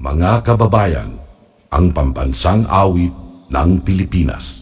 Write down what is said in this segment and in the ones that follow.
Mga kababayan, ang pambansang awit ng Pilipinas.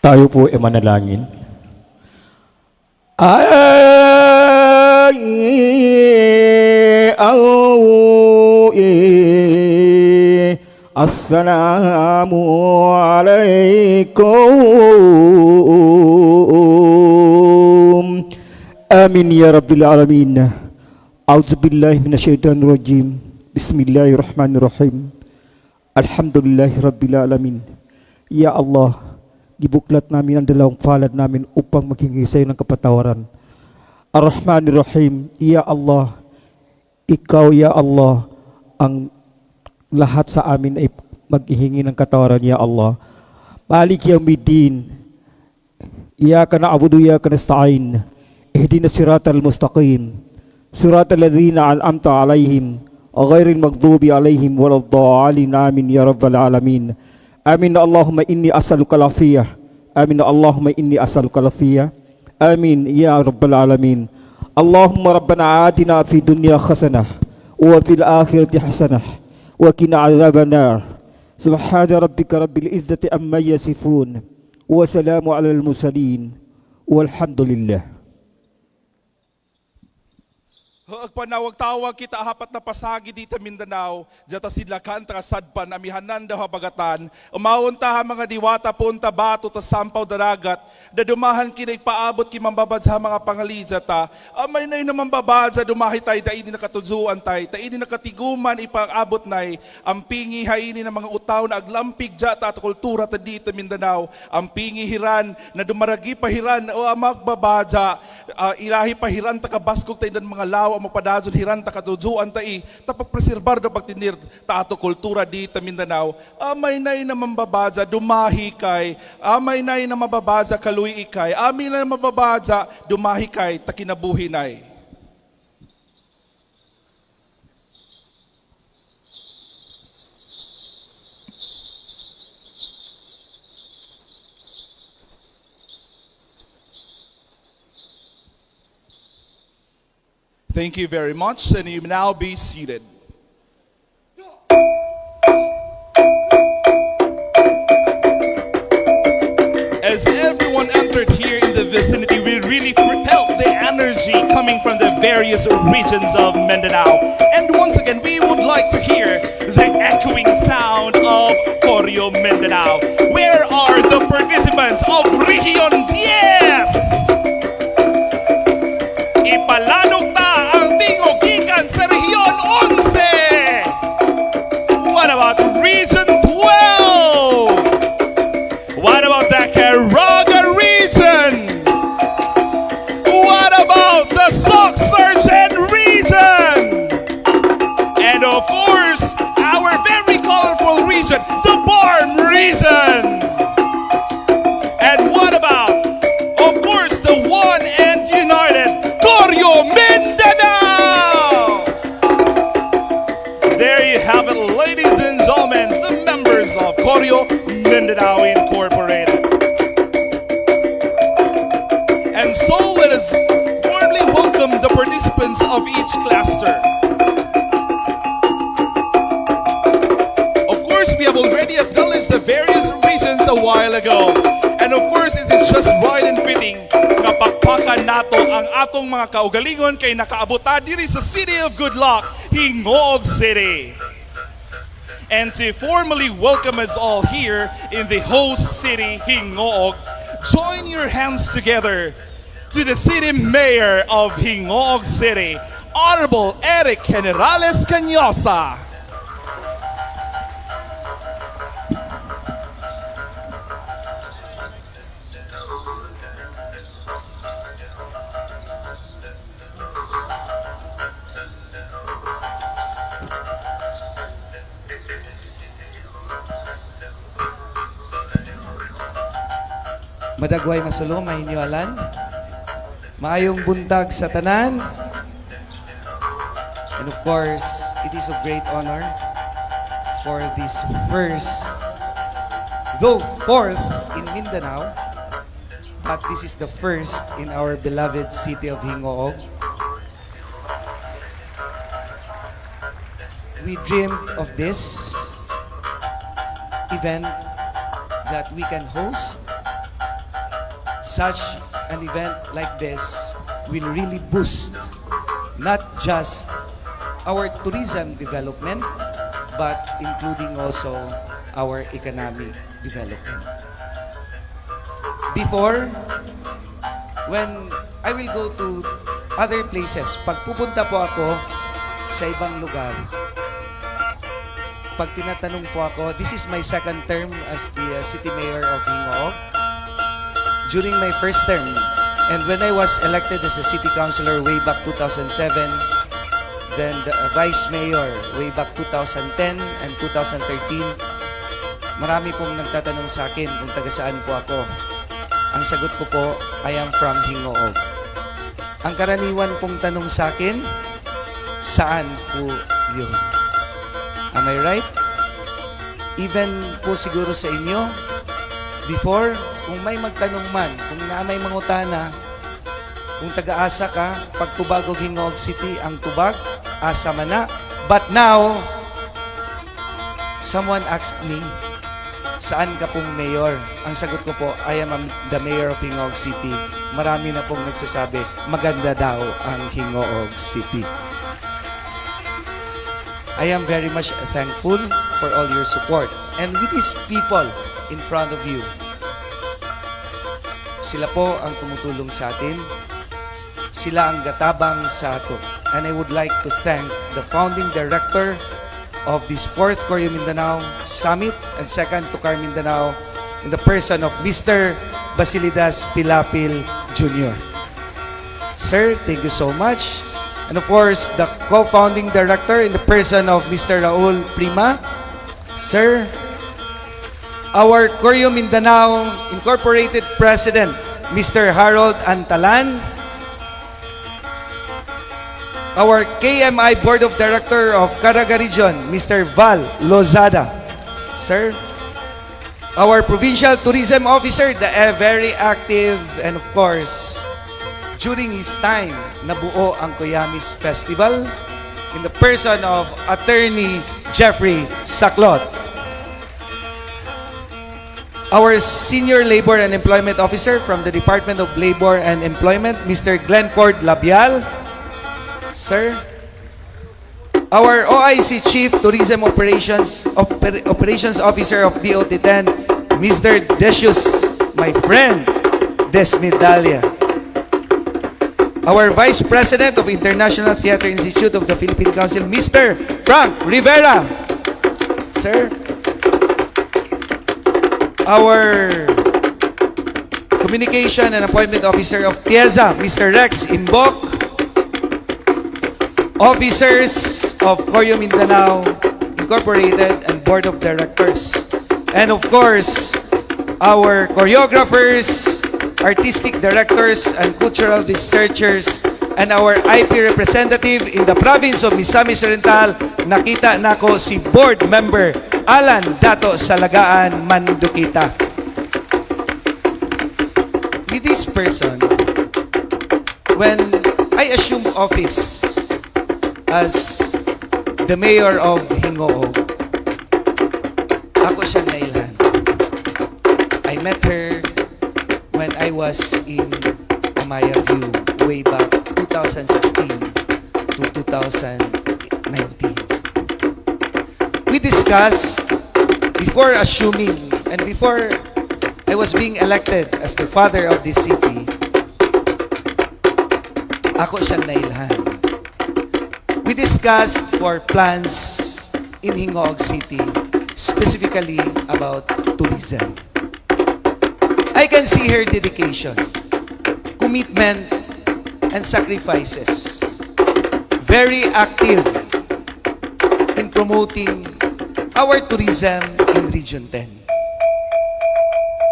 Tayo po ay manalangin. Ay, assalamu alaikum. Amin ya rabbil alamin. A'udzubillahi minasyaitonir rajim. Bismillahirrahmanirrahim. Alhamdulillahi rabbil alamin. Ya Allah, gibuklat namin ang dalawang palad namin upang maghingi sa iyo ng kapatawaran. Ar-Rahmanir-Rahim, Ya Allah, Ikaw, Ya Allah, ang lahat sa amin ay maghihingi ng katawaran, Ya Allah. Malik Yawmiddin, Iyaka na'budu wa iyaka nasta'in, Ihdinas siratal mustaqim, siratal ladzina an'amta 'alaihim, ghairil maghdubi 'alaihim waladdallin. Amin ya rabbal alamin. Amin. Allahumma inni as'aluka al-afiyah. Amin. Allahumma inni as'aluka al-afiyah. Amin ya rabbal alamin. Allahumma rabbana atina fid dunya hasanah wa fil akhirati hasanah wa qina adzaban nar. Subhana rabbika rabbil izzati amma yasifun wa salamu alal mursalin walhamdulillah. Agpanawag-tawag kita hapat na pasagi dito Mindanao, jata sila kantra sadpan amihanan daw habagatan, umawunta ha mga diwata punta bato ta sampaw daragat, dadumahan kinay paabot ki mambabad sa mga pangalidza ta, amay nay naman babad sa dumahi tay, taini nakatudzuan tay, taini nakatiguman ipag-abot nay, ang pingi haini ng mga utaw na aglampig jata at kultura ta dito Mindanao, ang pingi hiran na dumaragi pahiran o magbabadza, ilahi pahiran ta kabaskog tay dan mga law ang mapadazon hiran ta katudzuan ta tapagpreserbar da pagtinir ta ato kultura di ta Mindanao. Amay nay na mambabaza dumahi kay, amay nay na mababaza kaluy ikay, amin na mababaza dumahi kay ta kinabuhi nay. Thank you very much, and you may now be seated. As everyone entered here in the vicinity, we really felt the energy coming from the various regions of Mindanao. And once again, we would like to hear the echoing sound of Koryo Mindanao. Where are the participants of Region 10? Ipaladog ta ang tingog gikan sa Region 11. What about Region 12? What about the Caraga region? What about the Sock Sergeant region? And of course, our very colorful region, the Barm region. And what about, of course, the one and united Koryo Mindanao! There you have it, ladies and gentlemen, the members of Koryo Mindanao Incorporated. And so let us warmly welcome the participants of each cluster. Of course, we have already acknowledged the various regions a while ago. And of course, it is just right and fitting nga pakpakan nato ang atong mga kaugalingon kay nakaabuta diri sa City of Good Luck, Hingoog City. And to formally welcome us all here in the host city, Hingoog, join your hands together to the City Mayor of Hingoog City, Honorable Eric Generales Cañosa. Madagway masulong, mahinyoalan. Maayong buntag sa tanan. And of course, it is a great honor for this first, though fourth in Mindanao, but this is the first in our beloved city of Hingoog. We dreamed of this event that we can host. Such an event like this will really boost not just our tourism development, but including also our economic development. Before, when I will go to other places, pag pupunta po ako sa ibang lugar, pag tinatanong po ako, this is my second term as the city mayor of Hingoog. during my first term. And when I was elected as a city councilor way back 2007, then the vice mayor way back 2010 and 2013, marami pong nagtatanong sa akin kung taga saan po ako. Ang sagot ko po, I am from Hingoog. Ang karaniwan pong tanong sa akin, saan po yun? Am I right? Even po siguro sa inyo, before, kung may magtanong man, kung na may mangutana, kung taga-asa ka, pag Tubag o Hingoog City, ang Tubag, asa man na. But now, someone asked me, saan ka pong mayor? Ang sagot ko po, I am the mayor of Hingoog City. Marami na pong nagsasabi, maganda daw ang Hingoog City. I am very much thankful for all your support. And with these people in front of you, sila po ang tumutulong sa atin. Sila ang gatabang sa ato. And I would like to thank the founding director of this 4th Koryo Mindanao Summit and 2nd Tukar Mindanao in the person of Mr. Basilidas Pilapil Jr. Sir, thank you so much. And of course, the co-founding director in the person of Mr. Raul Prima. Sir, our Koryo Mindanao Incorporated President, Mr. Harold Antalan. Our KMI Board of Director of Caraga Region, Mr. Val Lozada. Sir, our Provincial Tourism Officer, the very active, and of course, during his time, nabuo ang Kuyamis Festival in the person of Attorney Jeffrey Saclot. Our Senior Labor and Employment Officer from the Department of Labor and Employment, Mr. Glenford Labial. Sir, our OIC Chief Tourism Operations Officer of DOT-10, Mr. Decius, my friend, Desmedalia. Our Vice President of International Theater Institute of the Philippine Council, Mr. Frank Rivera. Sir, our Communication and Appointment Officer of TIEZA, Mr. Rex Imbok. Officers of Koryo Mindanao Incorporated and Board of Directors. And of course, our choreographers, artistic directors, and cultural researchers, and our IP representative in the province of Misamis Oriental, nakita nako si Board Member Alan Dato Salagaan Mandukita. With this person, when I assumed office as the mayor of Hingoog, ako siyang nailhan. I met her when I was in Amaya View way back 2016 to 2019. We discussed before assuming and before I was being elected as the father of this city, ako siyang nailhan. We discussed for plans in Hingoog City, specifically about tourism. I can see her dedication, commitment, and sacrifices. Very active in promoting our tourism in Region 10.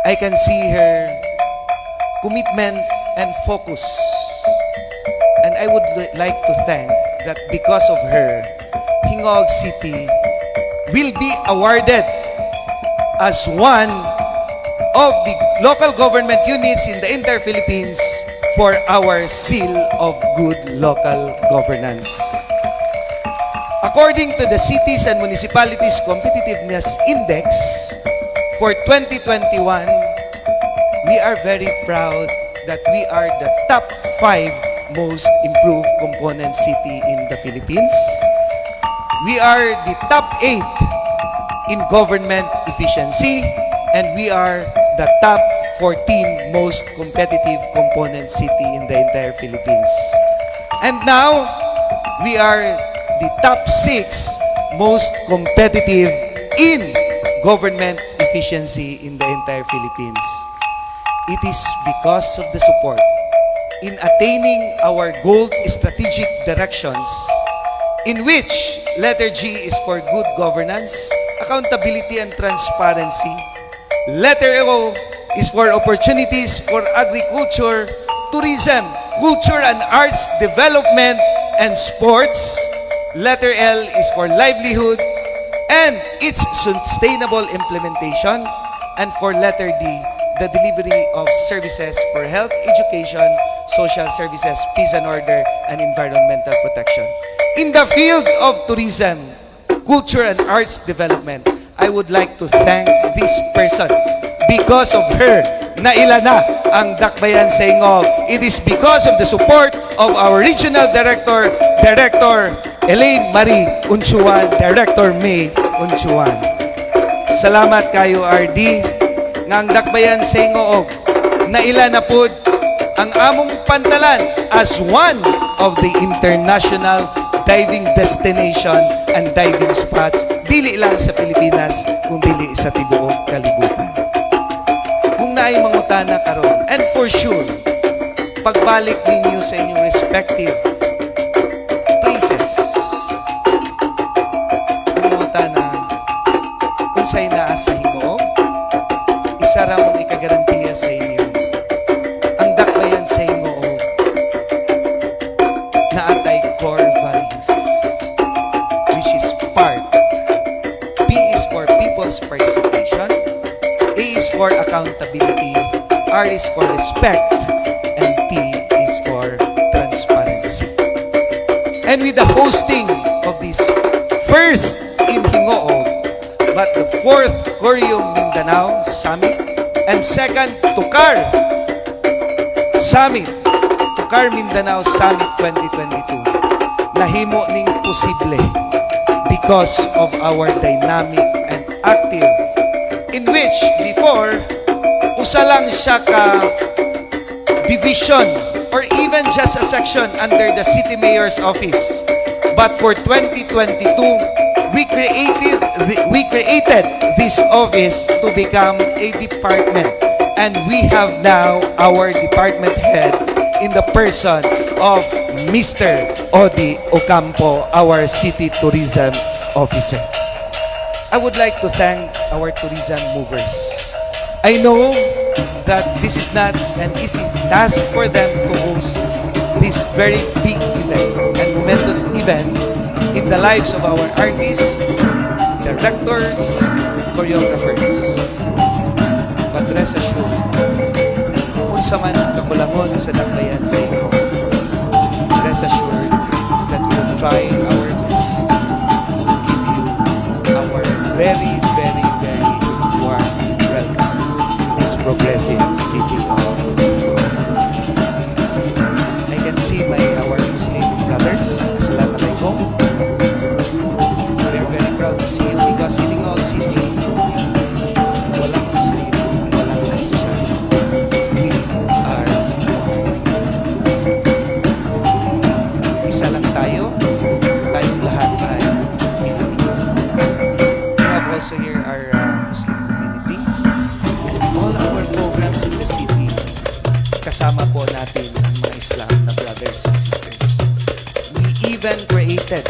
I can see her commitment and focus. And I would like to thank that because of her, Hingoog City will be awarded as one of the local government units in the entire Philippines for our seal of good local governance. According to the Cities and Municipalities Competitiveness Index for 2021, we are very proud that we are the top 5 most improved component city in the Philippines. We are the top 8 in government efficiency, and we are the top 14 most competitive component city in the entire Philippines. And now, we are the top 6 most competitive in government efficiency in the entire Philippines. it is because of the support in attaining our gold strategic directions, in which letter G is for good governance, accountability and transparency. Letter O is for opportunities for agriculture, tourism, culture and arts development, and sports. Letter L is for livelihood and its sustainable implementation. And for letter D, the delivery of services for health, education, social services, peace and order, and environmental protection. In the field of tourism, culture and arts development, I would like to thank this person. Because of her, naila na ang Dakbayan sa Ingog. It is because of the support of our regional director, Director Elaine Marie Unchuan, Director May Unchuan. Salamat kayo, RD, nga ang Dakbayan sa Ingog, naila na pod ang among pantalan as one of the international diving destination and diving spots, dili lang sa Pilipinas, kung dili sa tibuok kalibutan. Kung naay mangutana karon, and for sure, pagbalik ninyo sa inyong respective places, kung mangutana, unsay naa sa Hinoog, isa ra mong ikagarantiya sa inyo. Ang Dakbayan sa Hinoog na atay core values, which is part. P is for people's participation, A is for accountability, R is for respect, and T is for transparency. And with the hosting of this first in Hingoog, but the fourth Koryo Mindanao Summit, and second Tukar Summit, Tukar Mindanao Summit 2022, nahimo ning posible because of our dynamic and active, in which before usa lang siya ka division or even just a section under the city mayor's office, but for 2022 we created this office to become a department, and we have now our department head in the person of Mr. Odi Ocampo, our city tourism officer. I would like to thank our tourism movers. I know that this is not an easy task for them to host this very big event and momentous event in the lives of our artists, directors, choreographers. But rest assured, unsa man ang kakulangon sa Dakbayan sa inyo, rest assured that we will try our best to give you our very, very, very warm welcome in this progressive city of I can see our Muslim brothers. Assalamualaikum. We are very proud to see you because in all city, walang Muslim, walang Christian. We are isa lang tayo. Tayong lahat ay Pilipino. We have also here our Muslim community. All our programs in the city, kasama po natin ang mga Islam na brothers and sisters. We even created,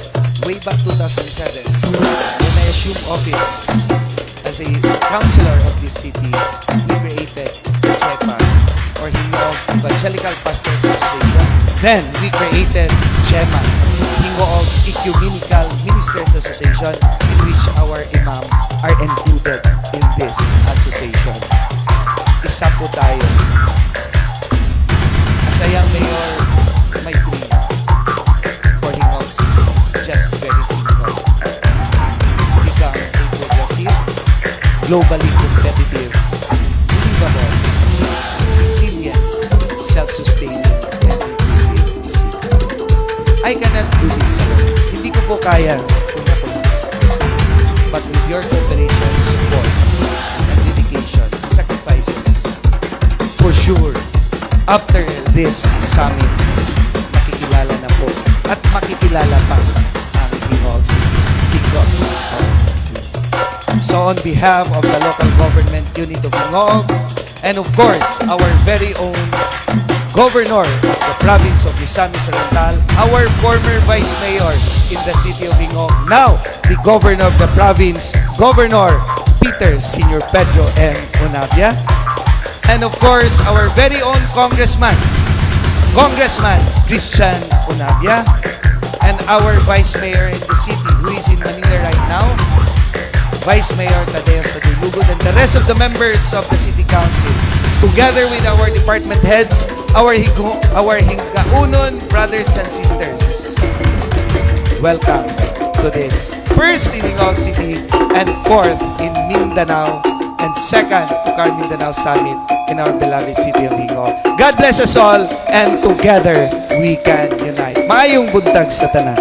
way back 2007, when I assumed office as a councilor of this city, we created the JEPA, or Hingoog Evangelical Pastors Association. Then, we created JEMA, Hingoog Ecumenical Ministers Association, in which our imam are included in this association. Isa po tayo. As a young mayor, my dream for Hingoog City is just very simple. Become a progressive, globally competitive, livable, resilient, self-sustaining, and inclusive city. I cannot do this alone. Hindi ko po kaya kung ako lang. But with your cooperation, support, and dedication, sacrifices, for sure, after this summit, makikilala na po at makikilala pa ang Hingoog City because of you. So on behalf of the local government unit of Hingoog And of course, our very own Governor of the province of Misamis Oriental, our former Vice Mayor in the city of Ingog, now the Governor of the province, Governor Peter Senior Pedro M. Unabia, and of course, our very own Congressman Christian Unabia, and our Vice Mayor in the city who is in Manila right now, Vice Mayor Tadeo Sadulugod, and the rest of the members of the City Council, together with our department heads, our Hingaunon brothers and sisters. Welcome to this first in Ingog City and fourth in Mindanao and second Tukar Mindanao Summit in our beloved city of Ingog. God bless us all, and together we can unite. Maayong buntag sa tanan.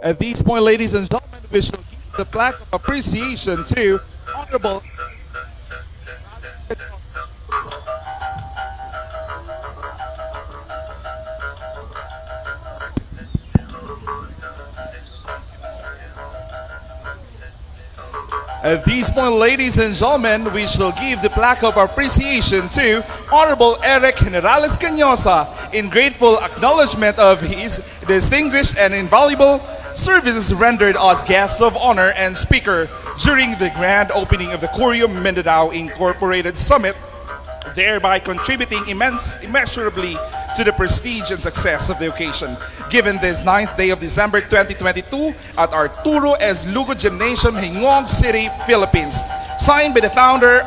At this point, ladies and gentlemen, we shall give the plaque of appreciation to Honorable. At this point, ladies and gentlemen, we shall give the plaque of appreciation to Honorable Eric Generales Cañosa in grateful acknowledgement of his distinguished and invaluable services rendered as guests of honor and speaker during the grand opening of the Koryo Mindanao Incorporated Summit, thereby contributing immeasurably to the prestige and success of the occasion. Given this 9th day of December 2022 at Arturo S. Lugo Gymnasium, Hingog City, Philippines. Signed by the founder,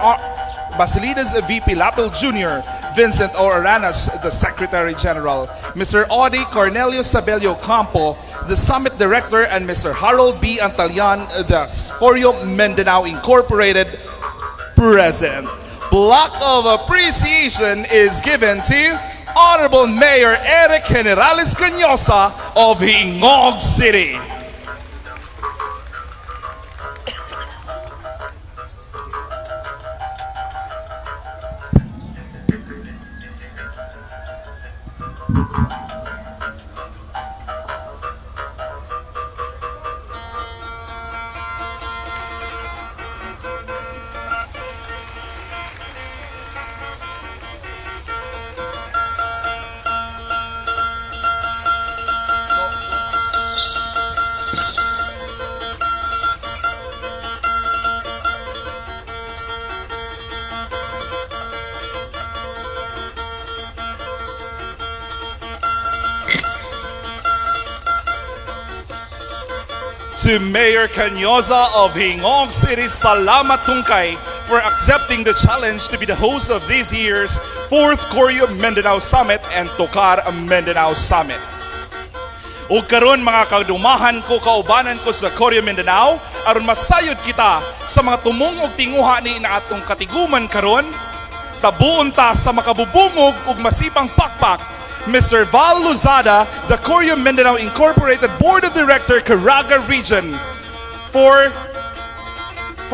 Basilidas VP Lapil Jr., Vincent O. Aranas, the Secretary General, Mr. Audi Cornelio Sabello Campo, the Summit Director, and Mr. Harold B. Antalian, the Koryo Mindanao Incorporated President. Plaque of appreciation is given to Honorable Mayor Eric Generales Cañosa of Hingog City. To Mayor Cañosa of Hingog City, salamat tungkay for accepting the challenge to be the host of this year's 4th Koryo Mindanao Summit and Tukar Mindanao Summit. Ug karon mga kadumahan ko, kaubanan ko sa Koryo Mindanao, aron masayod kita sa mga tumong ug tinguha ni na atong katiguman karon, tabuon ta sa makabubungog ug masipang pakpak, Mr. Val Luzada, the Koryo Mindanao Incorporated Board of Director, Caraga Region, for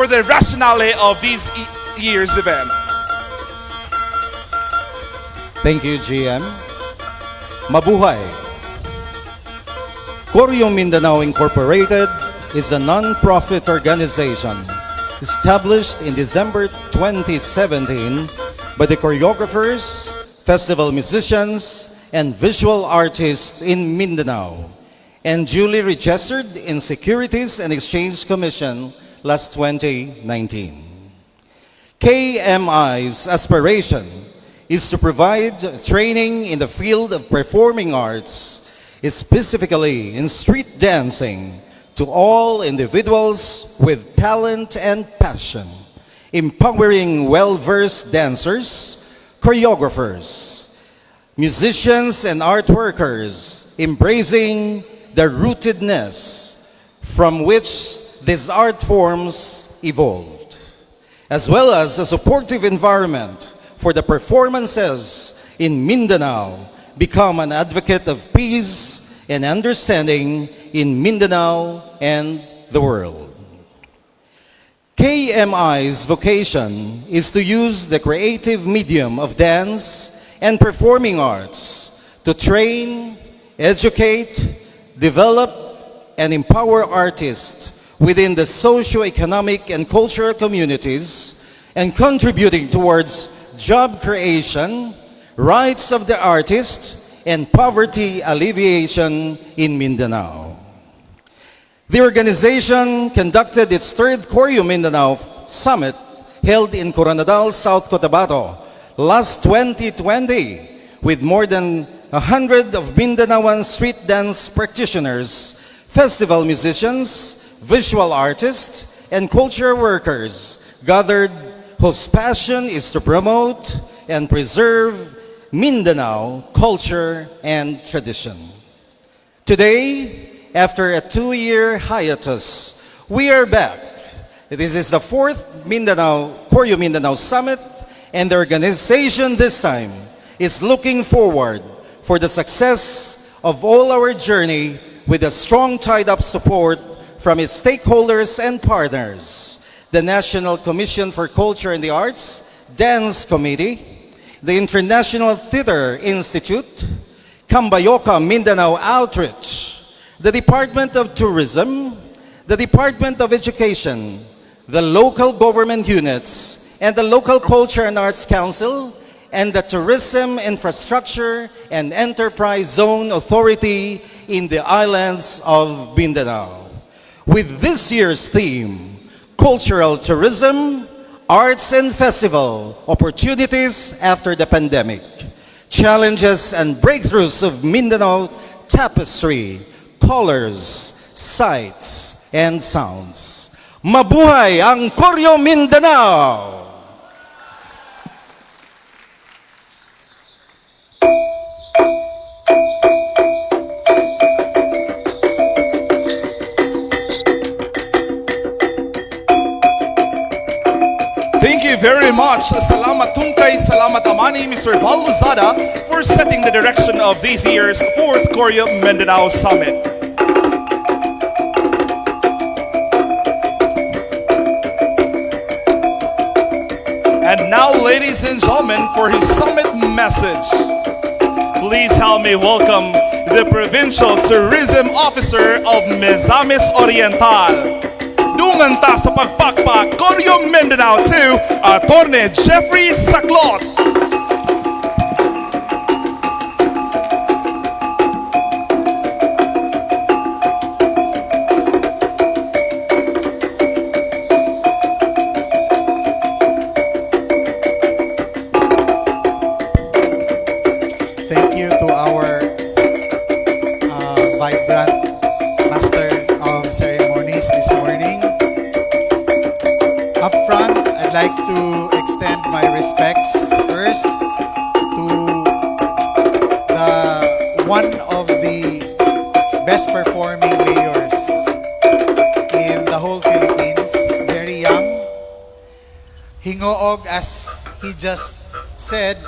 the rationale of this year's event. Thank you, GM. Mabuhay! Koryo Mindanao Incorporated is a non-profit organization established in December 2017 by the choreographers, festival musicians, and visual artists in Mindanao, and duly registered in Securities and Exchange Commission last 2019. KMI's aspiration is to provide training in the field of performing arts, specifically in street dancing, to all individuals with talent and passion, empowering well-versed dancers, choreographers, musicians, and art workers, embracing the rootedness from which these art forms evolved, as well as a supportive environment for the performances in Mindanao, become an advocate of peace and understanding in Mindanao and the world. KMI's vocation is to use the creative medium of dance and performing arts to train, educate, develop, and empower artists within the socio-economic and cultural communities and contributing towards job creation, rights of the artist, and poverty alleviation in Mindanao. The organization conducted its third Koryo Mindanao Summit held in Coronadal, South Cotabato last 2020 with more than 100 of Mindanaoan street dance practitioners, festival musicians, visual artists, and culture workers gathered whose passion is to promote and preserve Mindanao culture and tradition. Today, after a 2-year hiatus, we are back. This is the fourth Koryo Mindanao Summit, and the organization this time is looking forward for the success of all our journey with a strong tied-up support from its stakeholders and partners, the National Commission for Culture and the Arts, Dance Committee, the International Theater Institute, Kambayoka Mindanao Outreach, the Department of Tourism, the Department of Education, the local government units, and the Local Culture and Arts Council, and the Tourism Infrastructure and Enterprise Zone Authority in the islands of Mindanao. With this year's theme, Cultural Tourism, Arts and Festival, Opportunities After the Pandemic, Challenges and Breakthroughs of Mindanao Tapestry, Colors, Sights, and Sounds. Mabuhay ang Koryo Mindanao! Thank you very much. Salamat Tungkay, salamat Amani, Mr. Val Luzada, for setting the direction of this year's 4th Koryo Mindanao Summit. And now, ladies and gentlemen, for his summit message, please help me welcome the Provincial Tourism Officer of Misamis Oriental. Dungan ta sa pagpakpak Koryo Mindanao to Attorney Jeffrey Saclot. Thank you to our vibrant master of ceremonies this morning. Up front, I'd like to extend my respects first to one of the best performing mayors in the whole Philippines, very young. Hingoog, as he just said,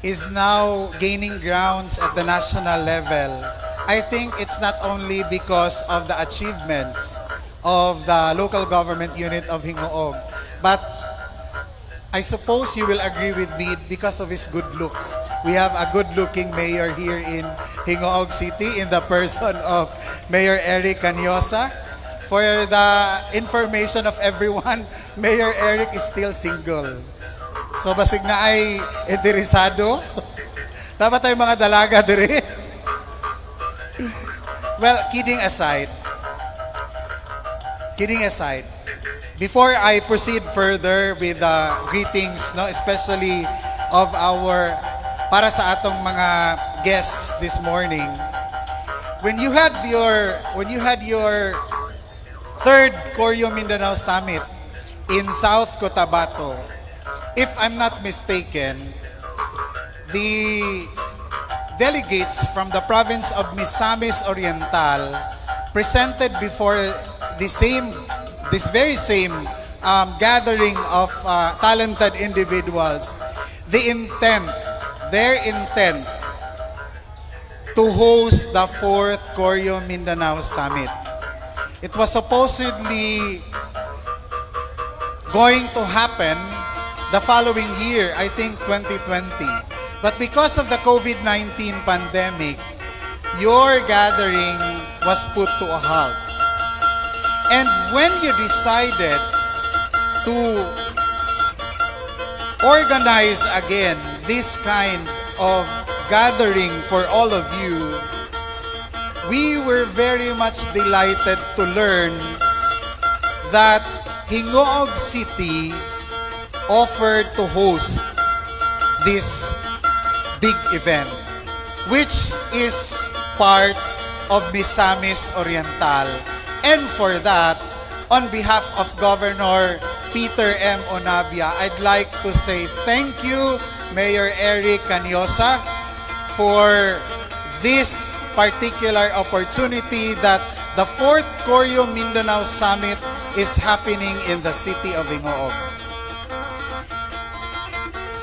is now gaining grounds at the national level. I think it's not only because of the achievements of the local government unit of Hingoog, but I suppose you will agree with me because of his good looks. We have a good-looking mayor here in Hingoog City in the person of Mayor Eric Canyosa. For the information of everyone, Mayor Eric is still single. So basig na ay interesado. Dapat tayo mga dalaga dire. Well, kidding aside, before I proceed further with the greetings, no, especially of our para sa atong mga guests this morning, when you had your third Koryo Mindanao Summit in South Cotabato, if I'm not mistaken, the delegates from the province of Misamis Oriental presented before this very same gathering of talented individuals, their intent to host the 4th Koryo Mindanao Summit. It was supposedly going to happen the following year, I think 2020. But because of the COVID-19 pandemic, your gathering was put to a halt. And when you decided to organize again this kind of gathering for all of you, we were very much delighted to learn that Hingoog City offered to host this big event, which is part of Misamis Oriental. And for that, on behalf of Governor Peter M. Onabia, I'd like to say thank you, Mayor Eric Canyosa, for this particular opportunity that the 4th Koryo Mindanao Summit is happening in the city of Hingoog.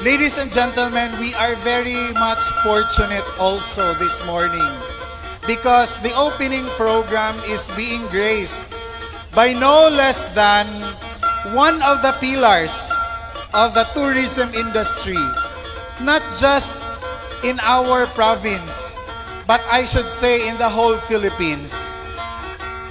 Ladies and gentlemen, we are very much fortunate also this morning because the opening program is being graced by no less than one of the pillars of the tourism industry, not just in our province, but I should say in the whole Philippines.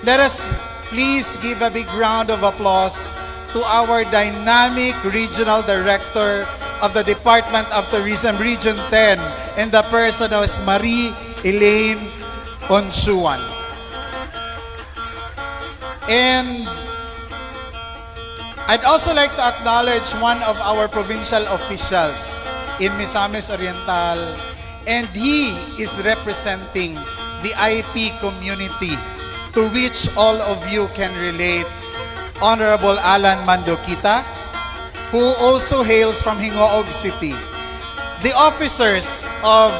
Let us please give a big round of applause to our dynamic regional director of the Department of Tourism Region 10 in the person of Marie Elaine Onsuan. And I'd also like to acknowledge one of our provincial officials in Misamis Oriental, and he is representing the IP community to which all of you can relate. Honorable Alan Mandokita, who also hails from Hingoog City. The officers of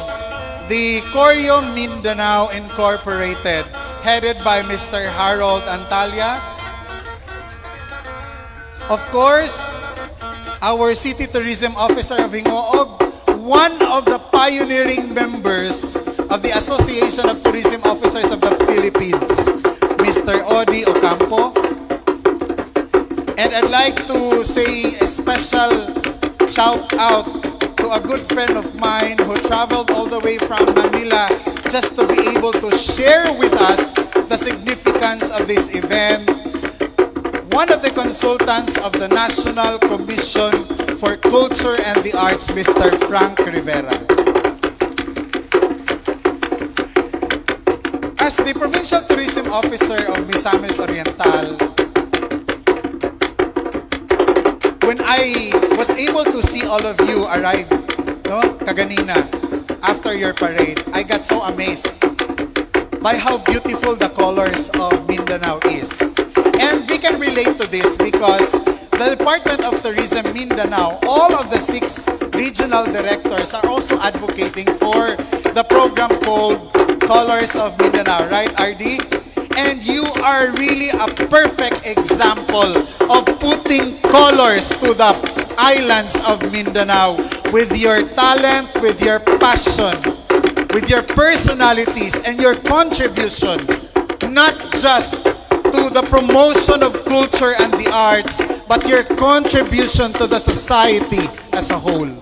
the Koryo Mindanao Incorporated, headed by Mr. Harold Antalya. Of course, our City Tourism Officer of Hingoog, one of the pioneering members of the Association of Tourism Officers of the Philippines, Mr. Odi Ocampo. And I'd like to say a special shout out to a good friend of mine who traveled all the way from Manila just to be able to share with us the significance of this event. One of the consultants of the National Commission for Culture and the Arts, Mr. Frank Rivera. As the Provincial Tourism Officer of Misamis Oriental, when I was able to see all of you arrive, no, kaganina, after your parade, I got so amazed by how beautiful the colors of Mindanao is. And we can relate to this because the Department of Tourism Mindanao, all of the 6 regional directors are also advocating for the program called Colors of Mindanao, right, RD? And you are really a perfect example of putting colors to the islands of Mindanao with your talent, with your passion, with your personalities and your contribution, not just to the promotion of culture and the arts, but your contribution to the society as a whole.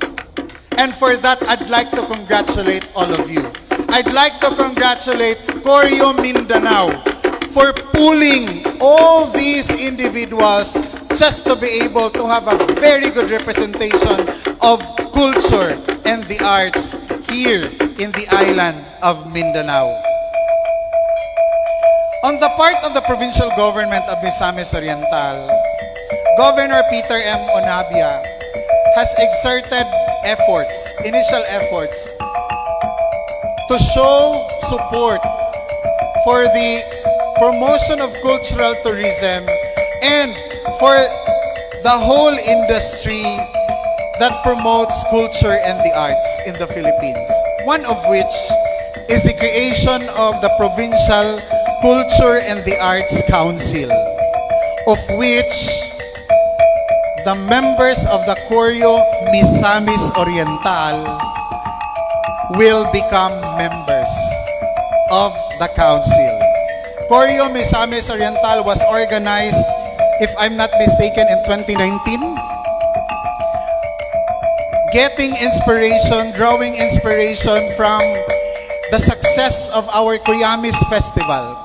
And for that, I'd like to congratulate all of you. I'd like to congratulate Koryo Mindanao for pulling all these individuals just to be able to have a very good representation of culture and the arts here in the island of Mindanao. On the part of the provincial government of Misamis Oriental, Governor Peter M. Onabia has exerted efforts, initial efforts, to show support for the promotion of cultural tourism and for the whole industry that promotes culture and the arts in the Philippines. One of which is the creation of the Provincial Culture and the Arts Council, of which the members of the Koryo Misamis Oriental will become members of the council. Koryo Misamis Oriental was organized, if I'm not mistaken, in 2019. Getting inspiration, drawing inspiration from the success of our Kuyamis Festival.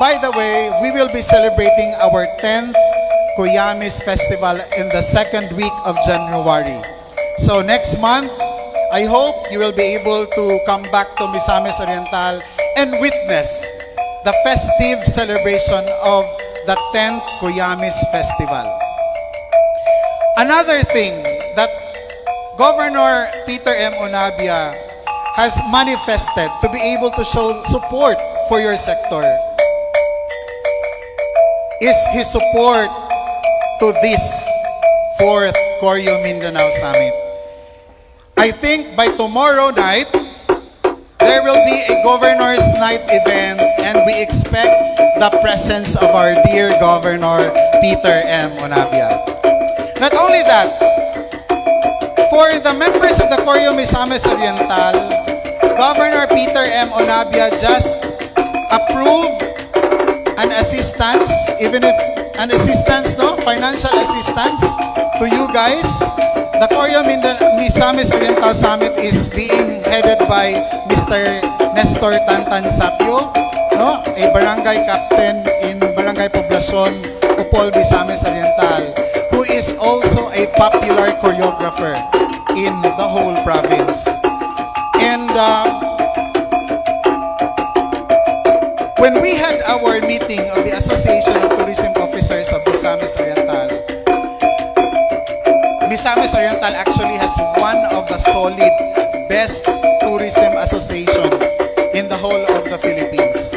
By the way, we will be celebrating our 10th Kuyamis Festival in the second week of January. So next month, I hope you will be able to come back to Misamis Oriental and witness the festive celebration of the 10th Kuyamis Festival. Another thing that Governor Peter M. Onabia has manifested to be able to show support for your sector is his support to this 4th Koryo Mindanao Summit. I think by tomorrow night, there will be a Governor's Night event and we expect the presence of our dear Governor Peter M. Onabia. Not only that, for the members of the Koryo Misamis Oriental, Governor Peter M. Onabia just approved an assistance, even if an assistance, no, financial assistance to you guys. The Koryo Misamis Oriental Summit is being headed by Mr. Nestor Tantan Sapio, no, a barangay captain in Barangay Poblacion, Upol, Misamis Oriental, who is also a popular choreographer in the whole province. And when we had our meeting of the Association of Tourism Officers of Misamis Oriental, Misamis Oriental actually has one of the solid best tourism association in the whole of the Philippines.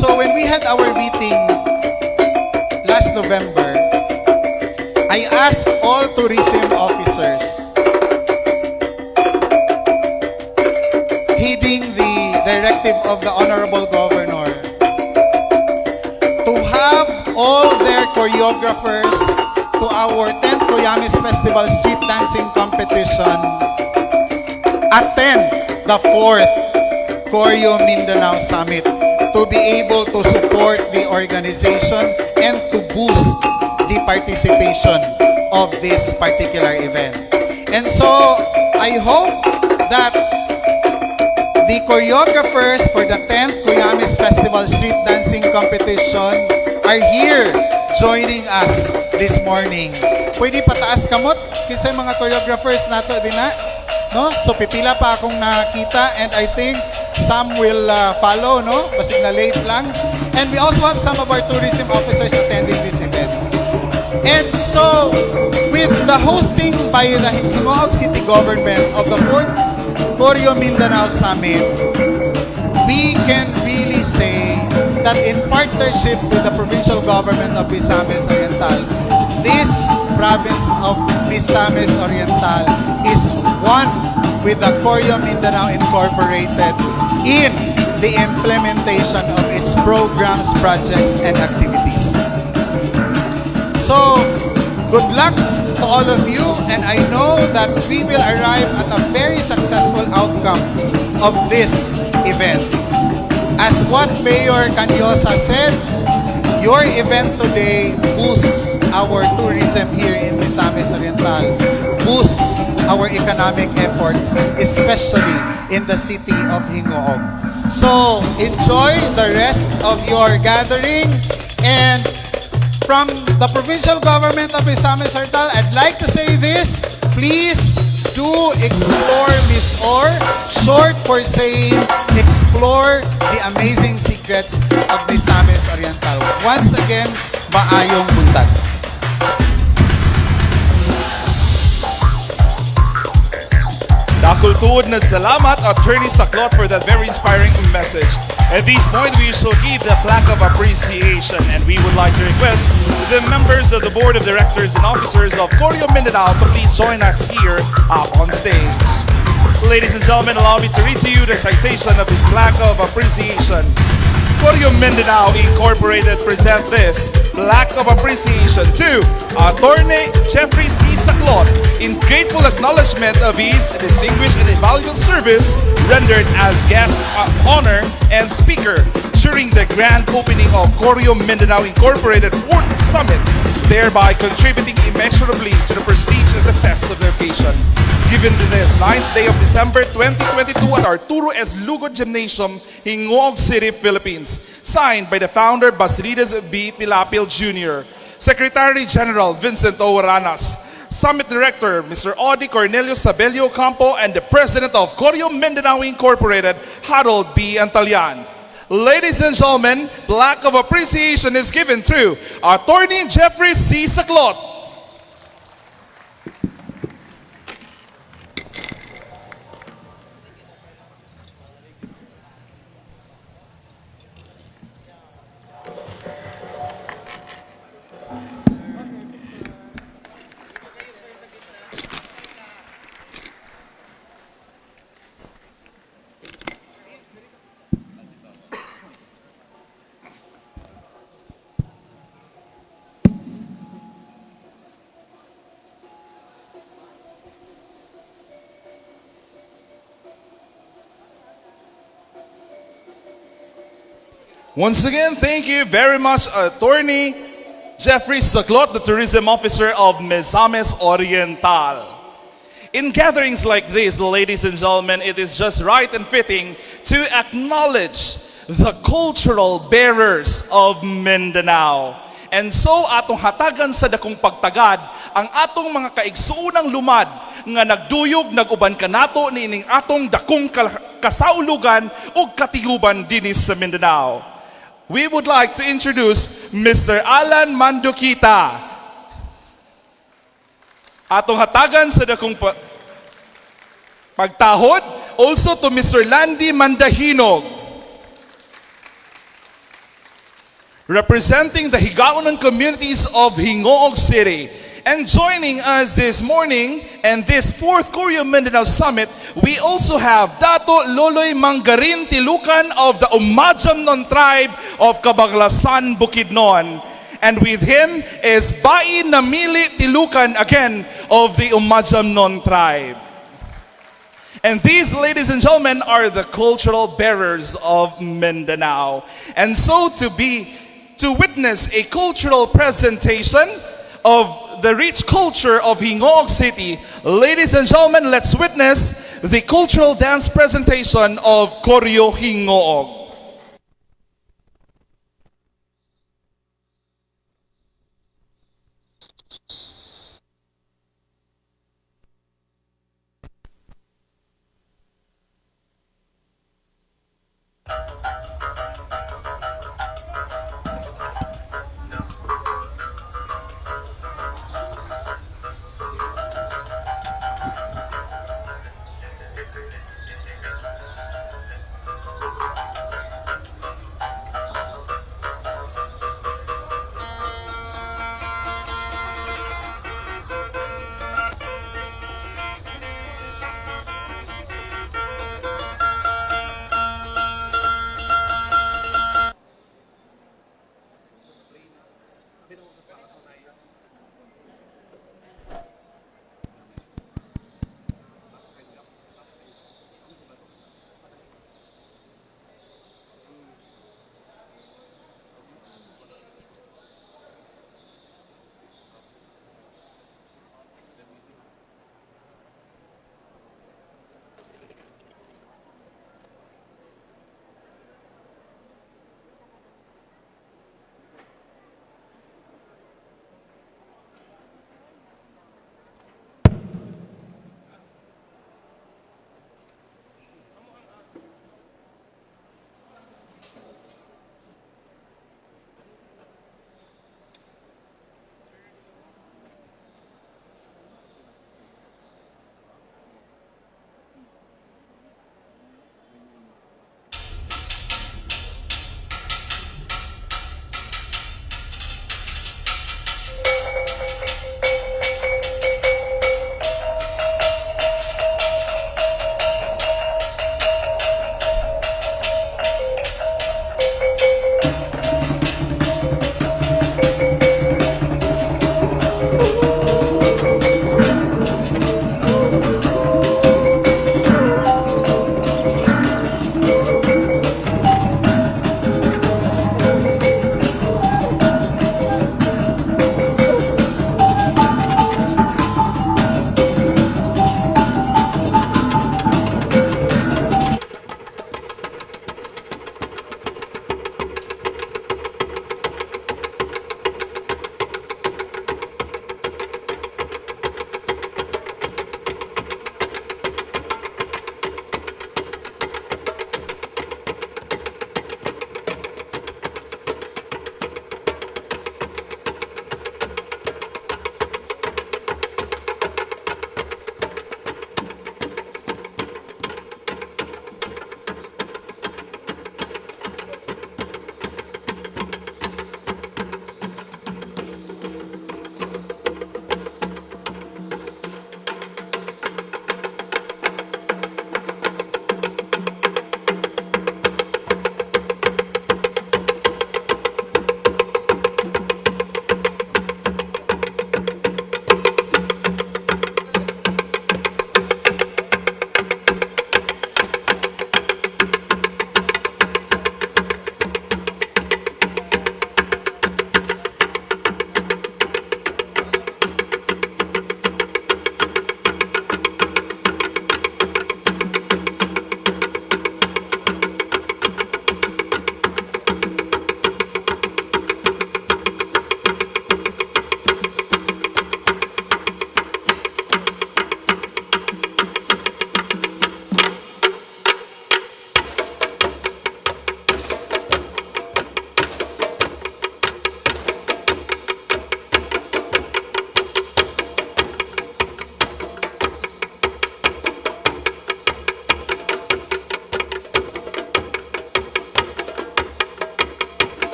So when we had our meeting last November, I asked all tourism officers heeding the directive of the Honorable Governor to have all their choreographers to our 10th Kuyamis Festival Street Dancing Competition attend the 4th Koryo Mindanao Summit to be able to support the organization and to boost the participation of this particular event. And so, I hope that the choreographers for the 10th Kuyamis Festival Street Dancing Competition are here joining us this morning. Pwede pataas kamot kinsa mga choreographers nato din na, no? So pipila pa akong nakita and I think some will follow, no? Basig na late lang. And we also have some of our tourism officers attending this event. And so with the hosting by the Hingoog City Government of the 4th Koryo Mindanao Summit, we can really say that in partnership with the provincial government of Misamis Oriental, this province of Misamis Oriental is one with the Koryo Mindanao Incorporated in the implementation of its programs, projects, and activities. So, good luck to all of you, and I know that we will arrive at a very successful outcome of this event. As what Mayor Canyosa said, your event today boosts our tourism here in Misamis Oriental, boosts our economic efforts, especially in the city of Hingoog. So, enjoy the rest of your gathering, and from the provincial government of Misamis Oriental, I'd like to say this, please do explore Miss Or, short for saying explore the amazing secrets of Misamis Oriental. Once again, maayong buntag. Nakultuod na salamat, Attorney Saklot, for that very inspiring message. At this point, we shall give the plaque of appreciation, and we would like to request the members of the Board of Directors and Officers of Koryo Mindanao to please join us here up on stage. Ladies and gentlemen, allow me to read to you the citation of this plaque of appreciation. Koryo Mindanao Incorporated present this Black of Appreciation to Attorney Jeffrey C. Saclot in grateful acknowledgement of his distinguished and invaluable service rendered as guest honor and speaker during the grand opening of Koryo Mindanao Incorporated 4th Summit, thereby contributing immeasurably to the prestige and success of the occasion. Given this 9th day of December 2022 at Arturo S. Lugod Gymnasium, Hingoog City, Philippines. Signed by the founder Basilides B. Pilapil Jr., Secretary General Vincent O. Ranas, Summit Director Mr. Audi Cornelio Sabelio Campo, and the President of Koryo Mindanao Incorporated, Harold B. Antalian. Ladies and gentlemen, Black of Appreciation is given to Attorney Jeffrey C. Saclot. Once again, thank you very much, Attorney Jeffrey Saclot, the Tourism Officer of Misamis Oriental. In gatherings like this, ladies and gentlemen, it is just right and fitting to acknowledge the cultural bearers of Mindanao. And so, atong hatagan sa dakong pagtagad, ang atong mga kaigsuunang lumad nga nagduyog, naguban kanato niining atong dakong kasaulugan o katiguban dinis sa Mindanao. We would like to introduce Mr. Alan Mandukita. Atong hatagan sa dakong pagtahod, also to Mr. Landy Mandahinog, representing the Higaonon communities of Hingoog City. And joining us this morning and this 4th Koryo Mindanao Summit, we also have Dato Loloy Mangarin Tilukan of the Umajamnon tribe of Cabaglasan, Bukidnon. And with him is Bai Namili Tilukan, again, of the Umajamnon tribe. And these, ladies and gentlemen, are the cultural bearers of Mindanao. And so to witness a cultural presentation of the rich culture of Hingoog City, ladies and gentlemen, let's witness the cultural dance presentation of Koryo Hingoog.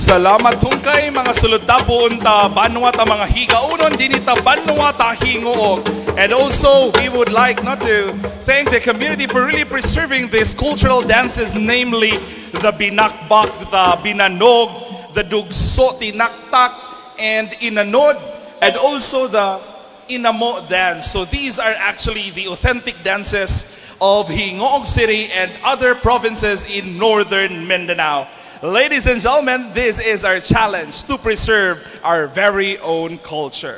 Salamat tungkay mga sulod na buon ta banwa ta mga higaunon dinita banwa ta hingoog. And also we would like not to thank the community for really preserving these cultural dances, namely the binakbak, the binanog, the dugso, tinaktak, and inanod, and also the inamo dance. So these are actually the authentic dances of Hingoog City and other provinces in northern Mindanao. Ladies and gentlemen, this is our challenge to preserve our very own culture.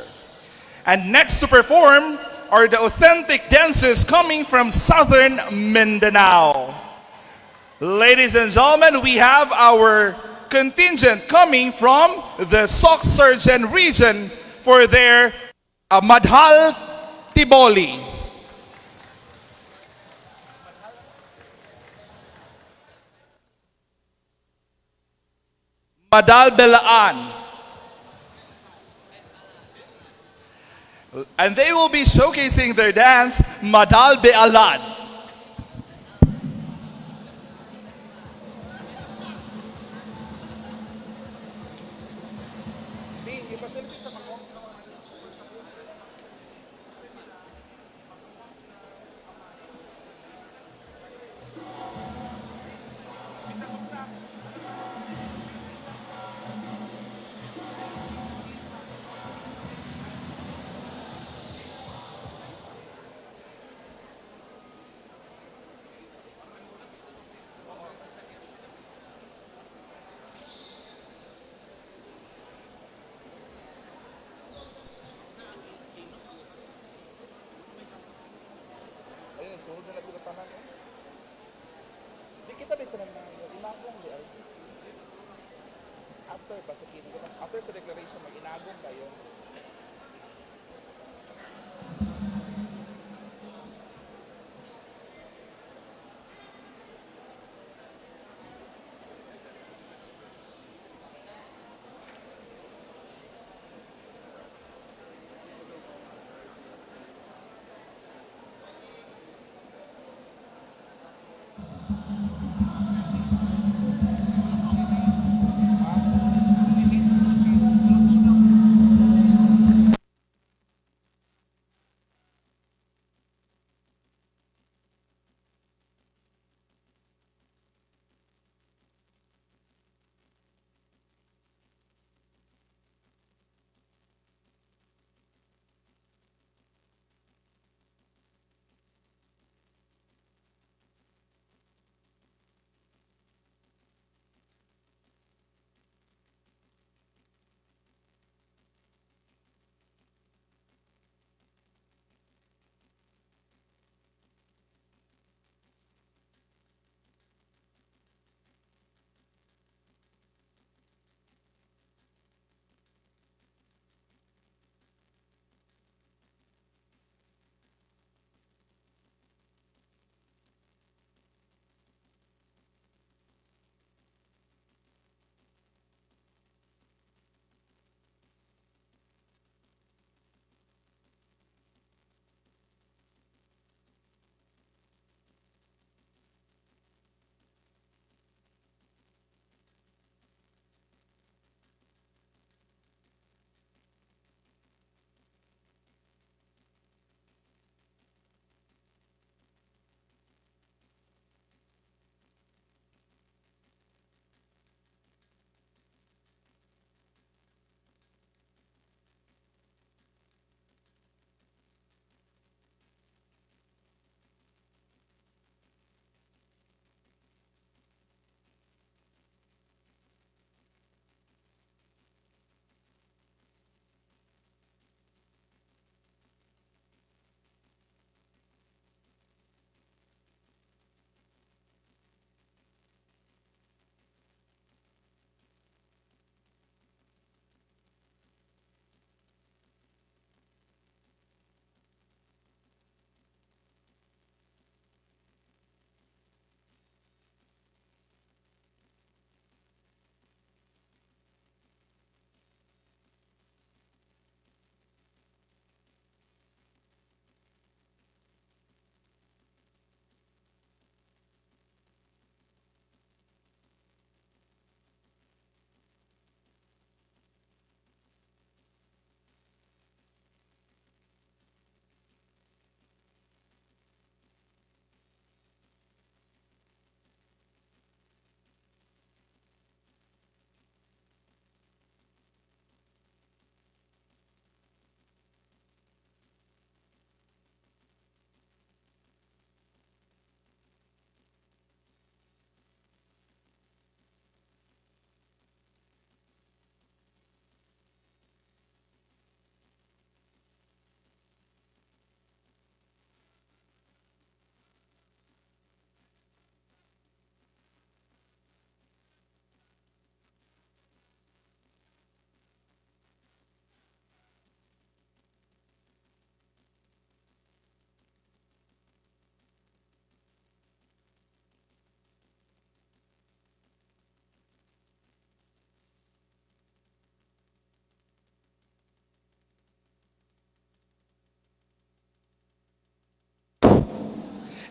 And next to perform are the authentic dances coming from southern Mindanao. Ladies and gentlemen, we have our contingent coming from the Soc-Surgen region for their Madhal Tiboli. Madal Belaan. And they will be showcasing their dance, Madal Bealad. Sunod na sila tanan. Di kita bisa nang inagong di ay. After sa declaration mag-inagong kayo.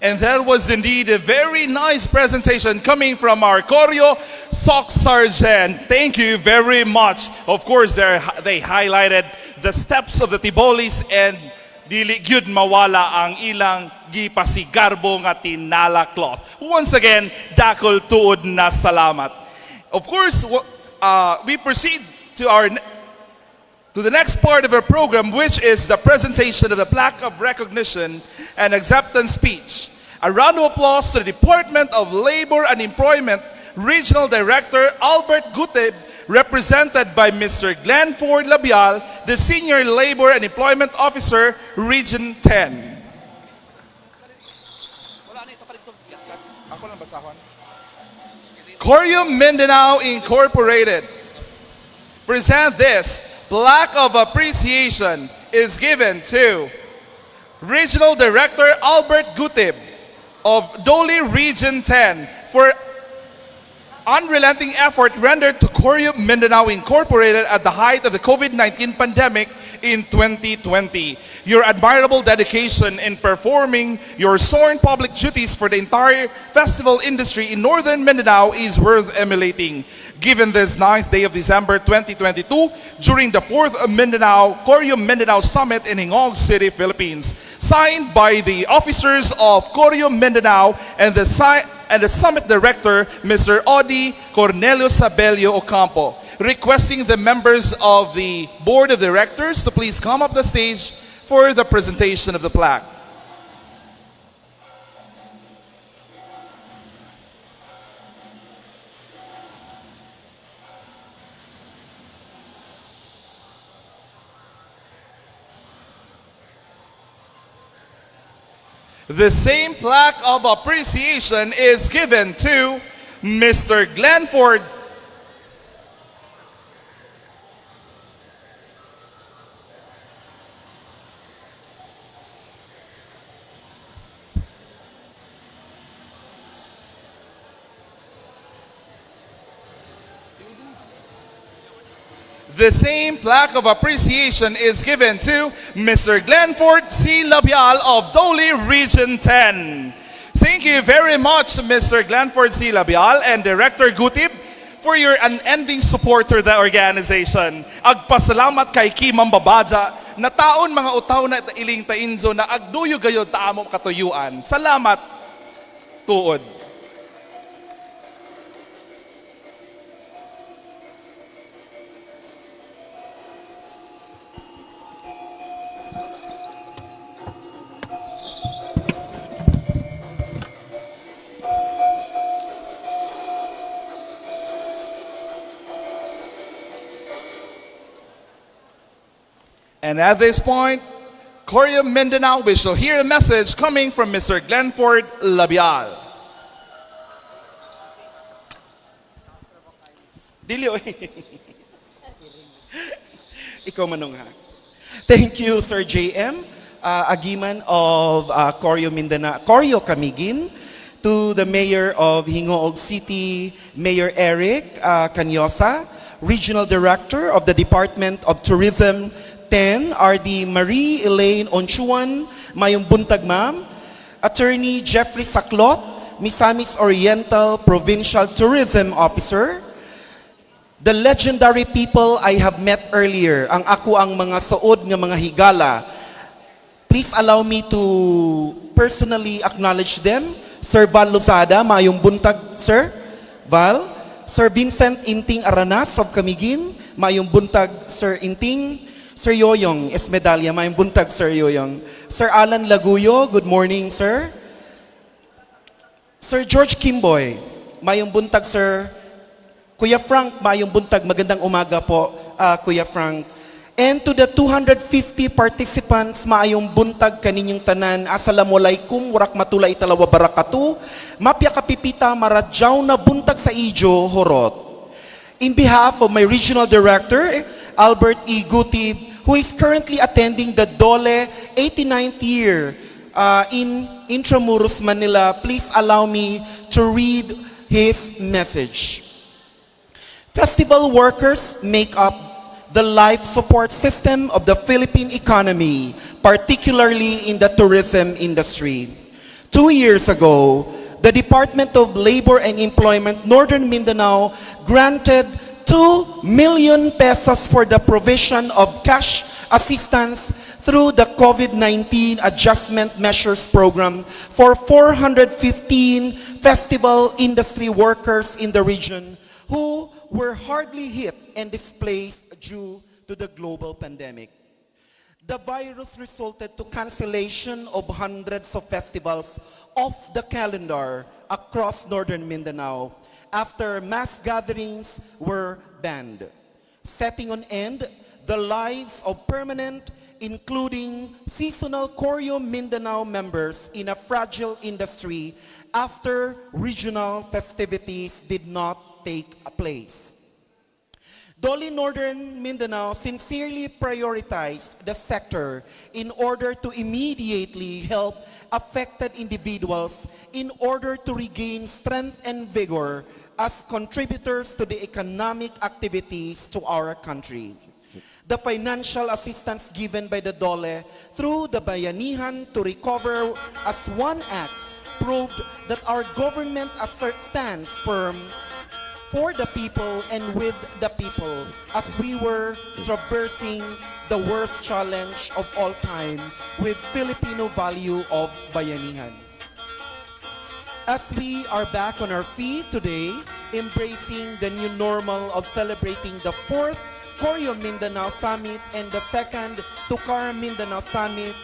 And that was indeed a very nice presentation coming from our Koryo Sock Sergeant. Thank you very much. Of course, they highlighted the steps of the Tibolis and dili gyud mawala ang ilang gipasigarbo nga tinala cloth. Once again, dakol tuod na salamat. Of course, we proceed to the next part of our program, which is the presentation of the plaque of recognition and acceptance speech. A round of applause to the Department of Labor and Employment Regional Director Albert Guteb, represented by Mr. Glenford Labial, the Senior Labor and Employment Officer, Region 10. Koryo Mindanao Incorporated present this plaque of appreciation is given to Regional Director Albert Gutib of Doli Region 10 for unrelenting effort rendered to Koryo Mindanao Incorporated at the height of the COVID-19 pandemic in 2020. Your admirable dedication in performing your sworn public duties for the entire festival industry in Northern Mindanao is worth emulating. Given this 9th day of December 2022, during the 4th Koryo Mindanao Summit in Hingog City, Philippines, signed by the officers of Koryo Mindanao and the Summit Director, Mr. Odi Cornelio Sabelio Ocampo, requesting the members of the Board of Directors to please come up the stage for the presentation of the plaque. The same plaque of appreciation is given to Mr. Glenford. The same plaque of appreciation is given to Mr. Glenford C. Labial of Doli Region 10. Thank you very much, Mr. Glenford C. Labial and Director Gutib, for your unending support to the organization. Agpasalamat kay Kimang Babadja na taon mga utaw na iling tainzo na agduyo gayod taamo katuyuan. Salamat tuod. And at this point, Koryo Mindanao, we shall hear a message coming from Mr. Glenford Labial. Dili, oy. Ikaw manong ha. Thank you, Sir JM, Agiman of Koryo Mindanao, Koryo Camiguin, to the Mayor of Hingoog City, Mayor Eric Canyosa, Regional Director of the Department of Tourism 10, RD Marie Elaine Onchuan, mayong buntag ma'am, Attorney Jeffrey Saklot, Misamis Oriental Provincial Tourism Officer, the legendary people I have met earlier, ang ako ang mga suod nga mga higala. Please allow me to personally acknowledge them. Sir Val Lozada, mayong buntag, Sir Val. Sir Vincent Inting Aranas of Camiguin, mayong buntag, Sir Inting. Sir Yoyong Esmedalya, mayong buntag, Sir Yoyong. Sir Alan Laguyo, good morning, sir. Sir George Kimboy, mayong buntag, sir. Kuya Frank, mayong buntag, magandang umaga po, Kuya Frank. And to the 250 participants, maayong buntag kaninyong tanan, assalamualaikum, warak matulay talawa barakatu, mapya kapipita maradyaw na buntag sa ijo, horot. In behalf of my regional director, Albert E. Gutib, who is currently attending the Dole 89th year in Intramuros, Manila, please allow me to read his message. Festival workers make up the life support system of the Philippine economy, particularly in the tourism industry. 2 years ago, the Department of Labor and Employment Northern Mindanao granted 2 million pesos for the provision of cash assistance through the COVID-19 Adjustment Measures Program for 415 festival industry workers in the region who were hardly hit and displaced due to the global pandemic. The virus resulted to cancellation of hundreds of festivals off the calendar across northern Mindanao after mass gatherings were banned, setting on end the lives of permanent, including seasonal Koryo Mindanao members in a fragile industry after regional festivities did not take place. Doli Northern Mindanao sincerely prioritized the sector in order to immediately help affected individuals in order to regain strength and vigor as contributors to the economic activities to our country. The financial assistance given by the DOLE through the Bayanihan to Recover as one act proved that our government stands firm for the people and with the people as we were traversing the worst challenge of all time with Filipino value of bayanihan. As we are back on our feet today, embracing the new normal of celebrating the 4th Koryo Mindanao Summit and the 2nd Tukar Mindanao Summit,